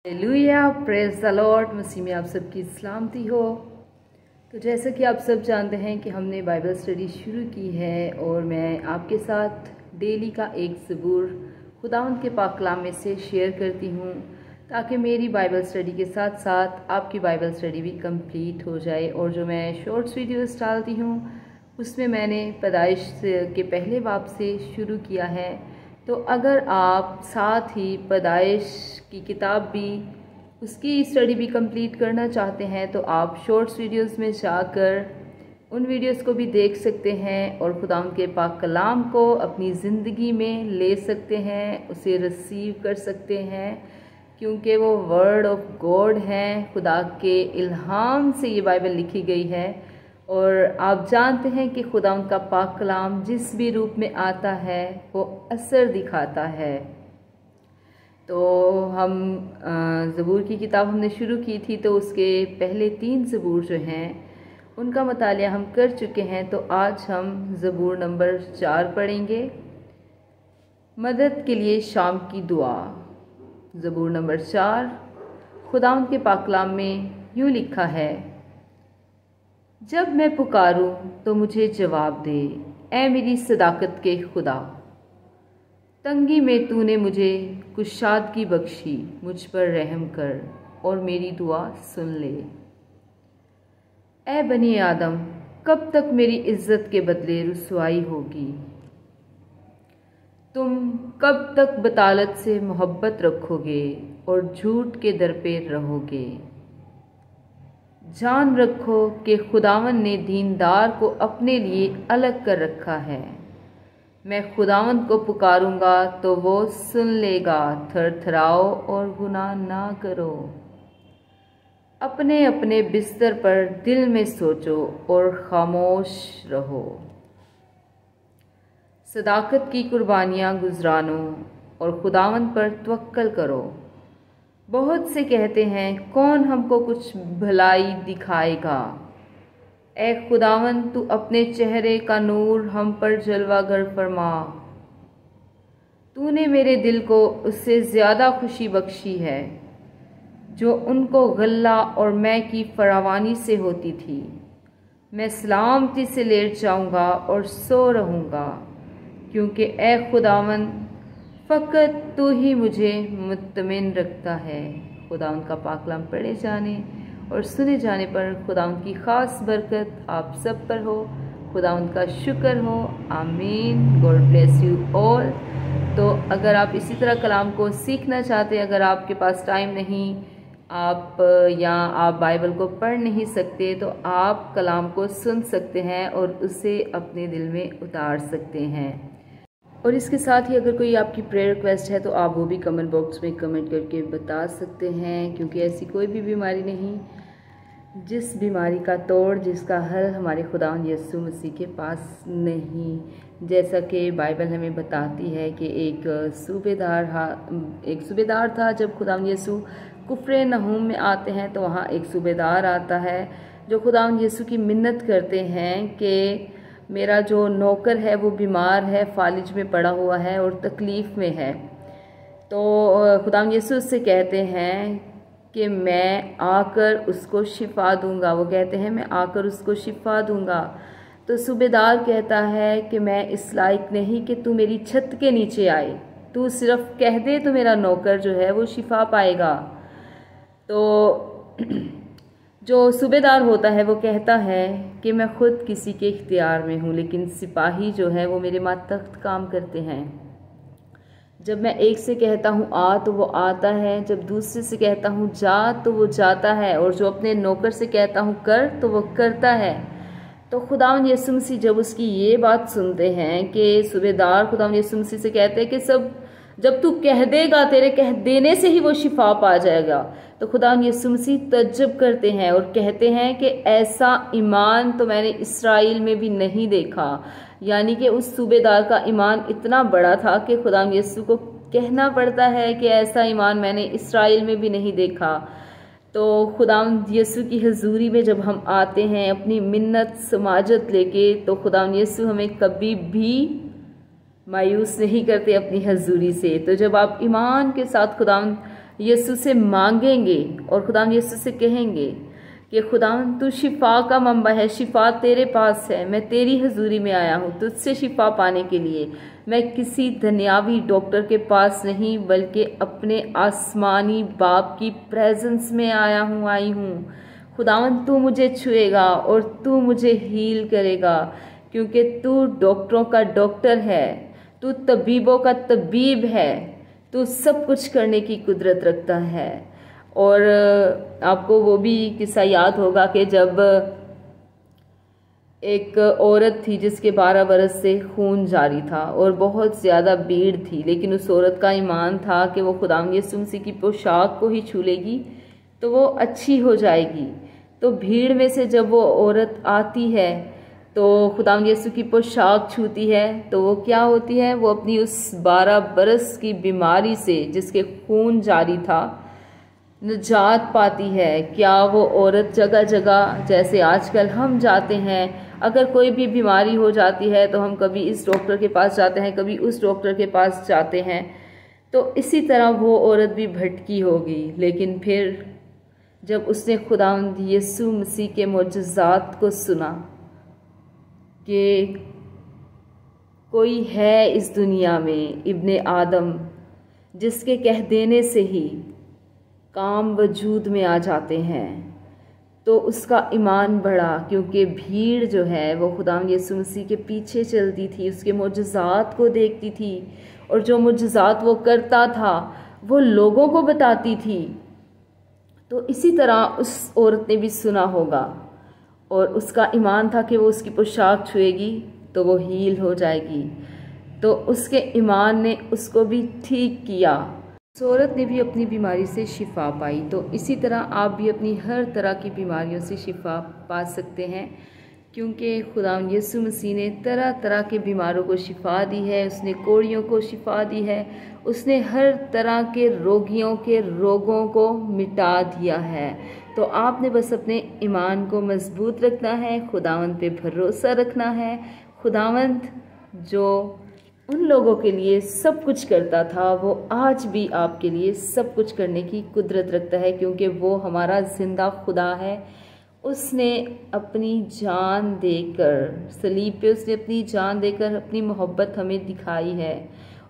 Hallelujah, praise the lord. मसीह में आप सबकी सलामती हो। तो जैसा कि आप सब जानते हैं कि हमने बाइबल स्टडी शुरू की है और मैं आपके साथ डेली का एक ज़बूर खुदावंद के पाक कलाम में से शेयर करती हूँ, ताकि मेरी बाइबल स्टडी के साथ साथ आपकी बाइबल स्टडी भी कंप्लीट हो जाए। और जो मैं शॉर्ट्स वीडियोस डालती हूँ उसमें मैंने पैदाइश के पहले बाब से शुरू किया है। तो अगर आप साथ ही पैदाइश की किताब भी उसकी स्टडी भी कंप्लीट करना चाहते हैं तो आप शॉर्ट्स वीडियोस में जाकर उन वीडियोस को भी देख सकते हैं और खुदावंद के पाक कलाम को अपनी ज़िंदगी में ले सकते हैं, उसे रिसीव कर सकते हैं, क्योंकि वो वर्ड ऑफ गॉड हैं। खुदा के इल्हाम से ये बाइबल लिखी गई है और आप जानते हैं कि खुदावंद का पाक कलाम जिस भी रूप में आता है वो असर दिखाता है। तो हम ज़बूर की किताब हमने शुरू की थी, तो उसके पहले 3 ज़बूर जो हैं उनका मतालिया हम कर चुके हैं। तो आज हम ज़बूर नंबर 4 पढ़ेंगे, मदद के लिए शाम की दुआ। ज़बूर नंबर 4 खुदावंद के पाक कलाम में यूँ लिखा है, जब मैं पुकारूं तो मुझे जवाब दे, ऐ मेरी सदाकत के खुदा। तंगी में तूने मुझे कुशादगी बख्शी, मुझ पर रहम कर और मेरी दुआ सुन ले। ऐ बनी आदम, कब तक मेरी इज्जत के बदले रुसवाई होगी? तुम कब तक बतालत से मोहब्बत रखोगे और झूठ के दर पे रहोगे? जान रखो कि खुदावन ने दीनदार को अपने लिए अलग कर रखा है। मैं खुदावंद को पुकारूंगा तो वो सुन लेगा। थरथराओ और गुनाह ना करो। अपने अपने बिस्तर पर दिल में सोचो और खामोश रहो। सदाकत की कुर्बानियाँ गुजरानो और खुदावंद पर तवक्कल करो। बहुत से कहते हैं, कौन हमको कुछ भलाई दिखाएगा? ऐ खुदावंद, तू अपने चेहरे का नूर हम पर जलवागर फरमा। तूने मेरे दिल को उससे ज़्यादा खुशी बख्शी है जो उनको गल्ला और मैं की फरावानी से होती थी। मैं सलामती से लेट जाऊंगा और सो रहूंगा, क्योंकि ऐ खुदावंद फ़कत तू ही मुझे मुत्तमिन रखता है। खुदावंद का पाक कलाम पढ़े जाने और सुने जाने पर खुदावंद की ख़ास बरकत आप सब पर हो। खुदावंद का शुक्र हो। आमीन। God bless you all. तो अगर आप इसी तरह कलाम को सीखना चाहते हैं, अगर आपके पास टाइम नहीं, आप बाइबल को पढ़ नहीं सकते, तो आप कलाम को सुन सकते हैं और उसे अपने दिल में उतार सकते हैं। और इसके साथ ही अगर कोई आपकी प्रेयर रिक्वेस्ट है तो आप वो भी कमेंट बॉक्स में कमेंट करके बता सकते हैं, क्योंकि ऐसी कोई भी बीमारी नहीं जिस बीमारी का तोड़, जिसका हल हमारे खुदावंद यीशु मसीह के पास नहीं। जैसा कि बाइबल हमें बताती है कि एक सूबेदार था। जब खुदावंद यीशु कुफ्रे नहूम में आते हैं तो वहाँ एक सूबेदार आता है जो खुदावंद यीशु की मिन्नत करते हैं कि मेरा जो नौकर है वो बीमार है, फालिज में पड़ा हुआ है और तकलीफ़ में है। तो खुदावंद यीशु उससे कहते हैं कि मैं आकर उसको शिफा दूंगा। वो कहते हैं मैं आकर उसको शिफा दूंगा। तो सूबेदार कहता है कि मैं इस लायक नहीं कि तू मेरी छत के नीचे आए, तू सिर्फ कह दे तो मेरा नौकर जो है वो शिफा पाएगा। तो जो सूबेदार होता है वो कहता है कि मैं खुद किसी के इख्तियार में हूँ, लेकिन सिपाही जो है वो मेरे मातहत काम करते हैं। जब मैं एक से कहता हूँ आ तो वो आता है, जब दूसरे से कहता हूँ जा तो वो जाता है, और जो अपने नौकर से कहता हूँ कर तो वो करता है। तो खुदावंद यीशु मसीह जब उसकी ये बात सुनते हैं कि सूबेदार खुदावंद यीशु मसीह से कहते हैं कि सब जब तू कह देगा, तेरे कह देने से ही वो शिफा पा जाएगा, तो खुदावंद यीशु मसीह तज्जब करते हैं और कहते हैं कि ऐसा ईमान तो मैंने इस्राएल में भी नहीं देखा। यानी कि उस सूबेदार का ईमान इतना बड़ा था कि खुदावंद यीशु को कहना पड़ता है कि ऐसा ईमान मैंने इस्राएल में भी नहीं देखा। तो खुदावंद यीशु की हजूरी में जब हम आते हैं अपनी मिन्नत समाजत लेके, तो खुदावंद यीशु हमें कभी भी मायूस नहीं करते अपनी हजूरी से। तो जब आप ईमान के साथ खुदावंद यीशु से मांगेंगे और खुदावंद यीशु से कहेंगे कि खुदावंद तू शिफा का मंबा है, शिफा तेरे पास है, मैं तेरी हजूरी में आया हूँ तुझसे शिफा पाने के लिए। मैं किसी दुनियावी डॉक्टर के पास नहीं बल्कि अपने आसमानी बाप की प्रेजेंस में आई हूँ। खुदावंद तू मुझे छुएगा और तू मुझे हील करेगा, क्योंकि तू डॉक्टरों का डॉक्टर है, तू तबीबों का तबीब है, तू सब कुछ करने की कुदरत रखता है। और आपको वो भी किस्सा याद होगा कि जब एक औरत थी जिसके 12 बरस से खून जारी था और बहुत ज़्यादा भीड़ थी, लेकिन उस औरत का ईमान था कि वो खुदावंद यीशु मसीह की पोशाक को ही छू लेगी तो वो अच्छी हो जाएगी। तो भीड़ में से जब वो औरत आती है तो खुदावंद यीशु की पोशाक छूती है तो वो क्या होती है, वो अपनी उस 12 बरस की बीमारी से जिसके खून जारी था निजात पाती है। क्या वो औरत जगह जगह जैसे आजकल हम जाते हैं, अगर कोई भी बीमारी हो जाती है तो हम कभी इस डॉक्टर के पास जाते हैं, कभी उस डॉक्टर के पास जाते हैं, तो इसी तरह वो औरत भी भटकी होगी। लेकिन फिर जब उसने खुदावंद यीशु मसीह के मोजज़ात को सुना कि कोई है इस दुनिया में इब्ने आदम जिसके कह देने से ही काम वजूद में आ जाते हैं, तो उसका ईमान बढ़ा, क्योंकि भीड़ जो है वो खुदावंद यीशु मसीह के पीछे चलती थी, उसके मोजज़ात को देखती थी और जो मोजज़ात वो करता था वो लोगों को बताती थी। तो इसी तरह उस औरत ने भी सुना होगा और उसका ईमान था कि वो उसकी पोशाक छुएगी तो वो हील हो जाएगी, तो उसके ईमान ने उसको भी ठीक किया। उस औरत ने भी अपनी बीमारी से शिफा पाई। तो इसी तरह आप भी अपनी हर तरह की बीमारियों से शिफा पा सकते हैं, क्योंकि खुदावंद यीशु मसीह ने तरह तरह के बीमारों को शिफा दी है, उसने कोढ़ियों को शिफा दी है, उसने हर तरह के रोगियों के रोगों को मिटा दिया है। तो आपने बस अपने ईमान को मजबूत रखना है, खुदावंद पे भरोसा रखना है। खुदावंद जो उन लोगों के लिए सब कुछ करता था वो आज भी आपके लिए सब कुछ करने की कुदरत रखता है, क्योंकि वो हमारा जिंदा खुदा है। उसने अपनी जान देकर सलीब पे उसने अपनी जान देकर अपनी मोहब्बत हमें दिखाई है।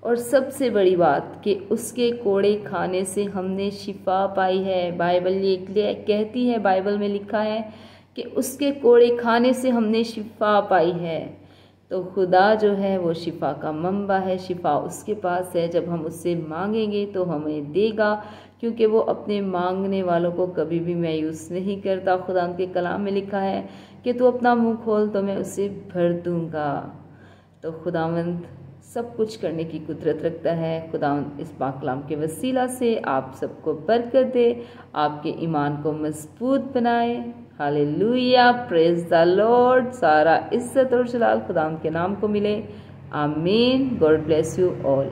और सबसे बड़ी बात कि उसके कोड़े खाने से हमने शिफा पाई है। बाइबल ये कहती है, बाइबल में लिखा है कि उसके कोड़े खाने से हमने शिफा पाई है। तो खुदा जो है वो शिफा का मंबा है, शिफा उसके पास है। जब हम उससे मांगेंगे तो हमें देगा, क्योंकि वो अपने मांगने वालों को कभी भी मायूस नहीं करता। खुदा के कलाम में लिखा है कि तू अपना मुंह खोल तो मैं उसे भर दूंगा। तो खुदावंद सब कुछ करने की कुदरत रखता है। खुदावंद इस पाक कलाम के वसीला से आप सबको बरकत दे, आपके ईमान को मजबूत बनाए। Hallelujah, praise the Lord. सारा इज्जत और जलाल खुदावंद के नाम को मिले। आमीन। God bless you all.